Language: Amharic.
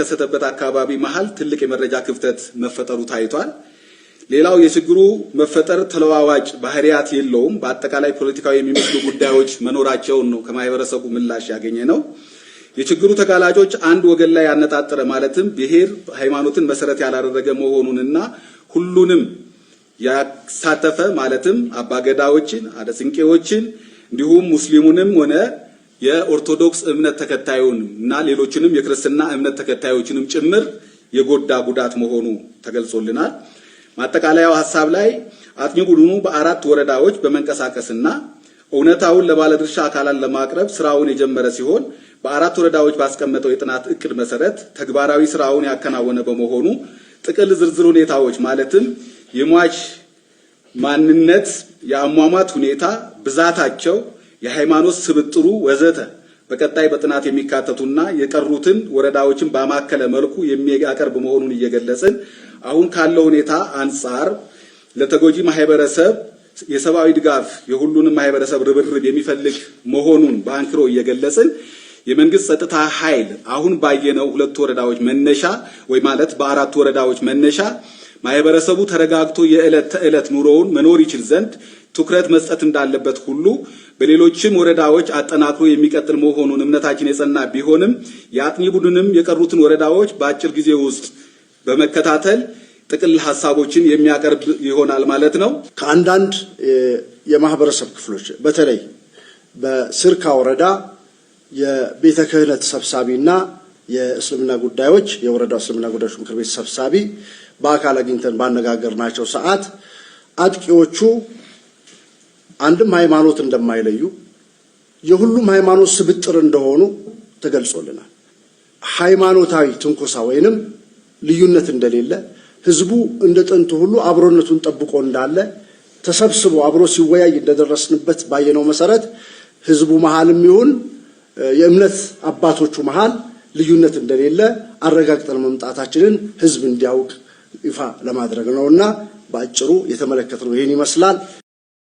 በተከሰተበት አካባቢ መሃል ትልቅ የመረጃ ክፍተት መፈጠሩ ታይቷል። ሌላው የችግሩ መፈጠር ተለዋዋጭ ባህሪያት የለውም። በአጠቃላይ ፖለቲካዊ የሚመስሉ ጉዳዮች መኖራቸውን ነው ከማህበረሰቡ ምላሽ ያገኘ ነው። የችግሩ ተጋላጮች አንድ ወገን ላይ ያነጣጠረ ማለትም ብሔር ሃይማኖትን መሰረት ያላደረገ መሆኑንና ሁሉንም ያሳተፈ ማለትም አባገዳዎችን፣ አደስንቄዎችን እንዲሁም ሙስሊሙንም ሆነ የኦርቶዶክስ እምነት ተከታዩን እና ሌሎችንም የክርስትና እምነት ተከታዮችንም ጭምር የጎዳ ጉዳት መሆኑ ተገልጾልናል። ማጠቃለያው ሐሳብ ላይ አጥኚ ቡድኑ በ4 ወረዳዎች በመንቀሳቀስና እውነታውን ለባለድርሻ አካላት ለማቅረብ ስራውን የጀመረ ሲሆን በ4 ወረዳዎች ባስቀመጠው የጥናት እቅድ መሰረት ተግባራዊ ስራውን ያከናወነ በመሆኑ ጥቅል ዝርዝር ሁኔታዎች ማለትም የሟች ማንነት፣ የአሟሟት ሁኔታ፣ ብዛታቸው፣ የሃይማኖት ስብጥሩ ወዘተ በቀጣይ በጥናት የሚካተቱና የቀሩትን ወረዳዎችን በማከለ መልኩ የሚያቀርብ መሆኑን እየገለጽን አሁን ካለው ሁኔታ አንፃር ለተጎጂ ማህበረሰብ የሰብአዊ ድጋፍ የሁሉንም ማህበረሰብ ርብርብ የሚፈልግ መሆኑን በአንክሮ እየገለጽን የመንግስት ጸጥታ ኃይል አሁን ባየነው 2 ወረዳዎች መነሻ ወይ ማለት በ4 ወረዳዎች መነሻ ማህበረሰቡ ተረጋግቶ የዕለት ተዕለት ኑሮውን መኖር ይችል ዘንድ ትኩረት መስጠት እንዳለበት ሁሉ በሌሎችም ወረዳዎች አጠናክሮ የሚቀጥል መሆኑን እምነታችን የጸና ቢሆንም የአጥኚ ቡድንም የቀሩትን ወረዳዎች በአጭር ጊዜ ውስጥ በመከታተል ጥቅል ሐሳቦችን የሚያቀርብ ይሆናል ማለት ነው። ከአንዳንድ የማህበረሰብ ክፍሎች በተለይ በስርካ ወረዳ የቤተ ክህነት ሰብሳቢና የእስልምና ጉዳዮች የወረዳው እስልምና ጉዳዮች ምክር ቤት ሰብሳቢ በአካል አግኝተን ባነጋገርናቸው ሰዓት አጥቂዎቹ አንድም ሃይማኖት እንደማይለዩ የሁሉም ሃይማኖት ስብጥር እንደሆኑ ተገልጾልናል። ሃይማኖታዊ ትንኮሳ ወይንም ልዩነት እንደሌለ ህዝቡ እንደ ጥንቱ ሁሉ አብሮነቱን ጠብቆ እንዳለ ተሰብስቦ አብሮ ሲወያይ እንደደረስንበት ባየነው መሰረት ህዝቡ መሃልም ይሁን የእምነት አባቶቹ መሃል ልዩነት እንደሌለ አረጋግጠን መምጣታችንን ህዝብ እንዲያውቅ ይፋ ለማድረግ ነውና በአጭሩ የተመለከተው ይሄን ይመስላል።